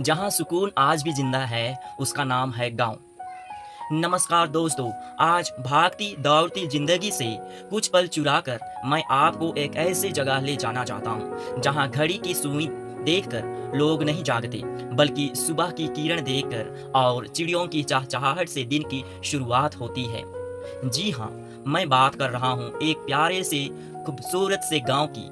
जहाँ सुकून आज भी जिंदा है, उसका नाम है गांव। नमस्कार दोस्तों, आज भागती दौड़ती जिंदगी से कुछ पल चुराकर मैं आपको एक ऐसी जगह ले जाना चाहता हूँ जहाँ घड़ी की सुई देखकर लोग नहीं जागते, बल्कि सुबह की किरण देखकर और चिड़ियों की चहचहाहट से दिन की शुरुआत होती है। जी हाँ, मैं बात कर रहा हूँ एक प्यारे से खूबसूरत से गांव की।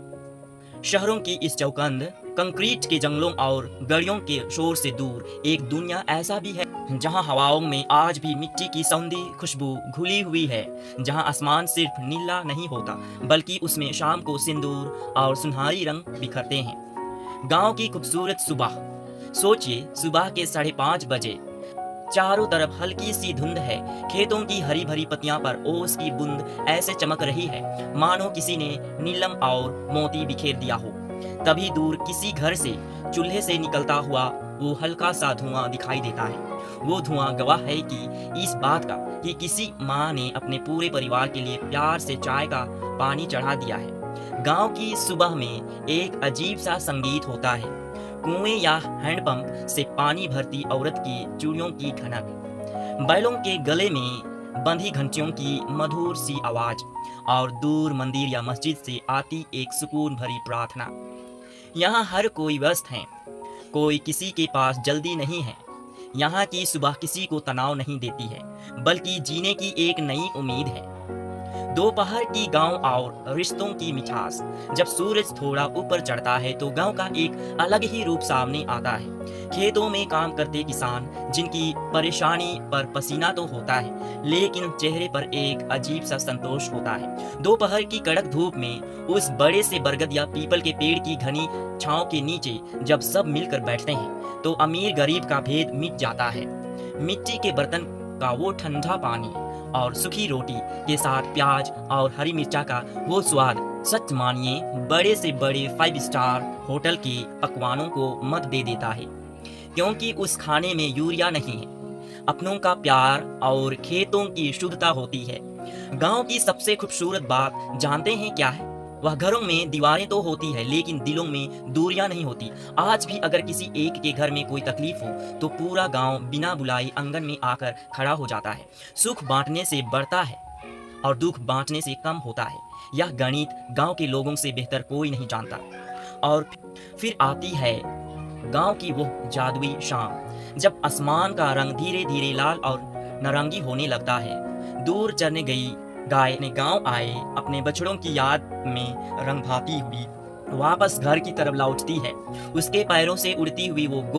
शहरों की इस चौकंद, कंक्रीट के जंगलों और गलियों के शोर से दूर एक दुनिया ऐसा भी है जहां हवाओं में आज भी मिट्टी की सौंधी खुशबू घुली हुई है, जहां आसमान सिर्फ नीला नहीं होता बल्कि उसमें शाम को सिंदूर और सुनहरी रंग बिखरते हैं। गांव की खूबसूरत सुबह। सोचिए, सुबह के 5:30 बजे, चारों तरफ हल्की सी धुंध है, खेतों की हरी भरी पत्तियां पर ओस की बूंद ऐसे चमक रही है मानो किसी ने नीलम और मोती बिखेर दिया हो। तभी दूर किसी घर से चूल्हे से निकलता हुआ वो हल्का सा धुआं दिखाई देता है। वो धुआं गवाह है कि इस बात का कि किसी माँ ने अपने पूरे परिवार के लिए प्यार से चाय का पानी चढ़ा दिया है। गांव की सुबह में एक अजीब सा संगीत होता है। कुएं या हैंडपंप से पानी भरती औरत की चूड़ियों की खनक, बैलों के गले में बंधी घंटियों की मधुर सी आवाज और दूर मंदिर या मस्जिद से आती एक सुकून भरी प्रार्थना। यहाँ हर कोई व्यस्त है, कोई किसी के पास जल्दी नहीं है। यहाँ की सुबह किसी को तनाव नहीं देती है, बल्कि जीने की एक नई उम्मीद है। दोपहर की गांव और रिश्तों की मिठास। जब सूरज थोड़ा ऊपर चढ़ता है तो गांव का एक अलग ही रूप सामने आता है। खेतों में काम करते किसान, जिनकी परेशानी पर पसीना तो होता है, लेकिन चेहरे पर एक अजीब सा संतोष होता है। दोपहर की कड़क धूप में उस बड़े से बरगद या पीपल के पेड़ की घनी छांव के नीचे जब सब मिलकर बैठते हैं तो अमीर गरीब का भेद मिट जाता है। मिट्टी के बर्तन का वो ठंडा पानी और सूखी रोटी के साथ प्याज और हरी मिर्चा का वो स्वाद, सच मानिए बड़े से बड़े 5 स्टार होटल के पकवानों को मत दे देता है, क्योंकि उस खाने में यूरिया नहीं है, अपनों का प्यार और खेतों की शुद्धता होती है। गांव की सबसे खूबसूरत बात जानते हैं क्या है? वह घरों में दीवारें तो होती है, लेकिन दिलों में दूरियां नहीं होती। आज भी अगर किसी एक के घर में कोई तकलीफ हो तो पूरा गांव बिना बुलाए आंगन में आकर खड़ा हो जाता है। सुख बांटने से बढ़ता है और दुख बांटने से कम होता है। यह गणित गांव के लोगों से बेहतर कोई नहीं जानता। और फिर आती है गांव की वो जादुई शाम, जब आसमान का रंग धीरे धीरे लाल और नारंगी होने लगता है। दूर चरने गई गाय ने गांव आए अपने बछड़ों की याद में रंग भाती हुई वापस घर की तरफ लौटती है। उसके पैरों से उड़ती हुई वो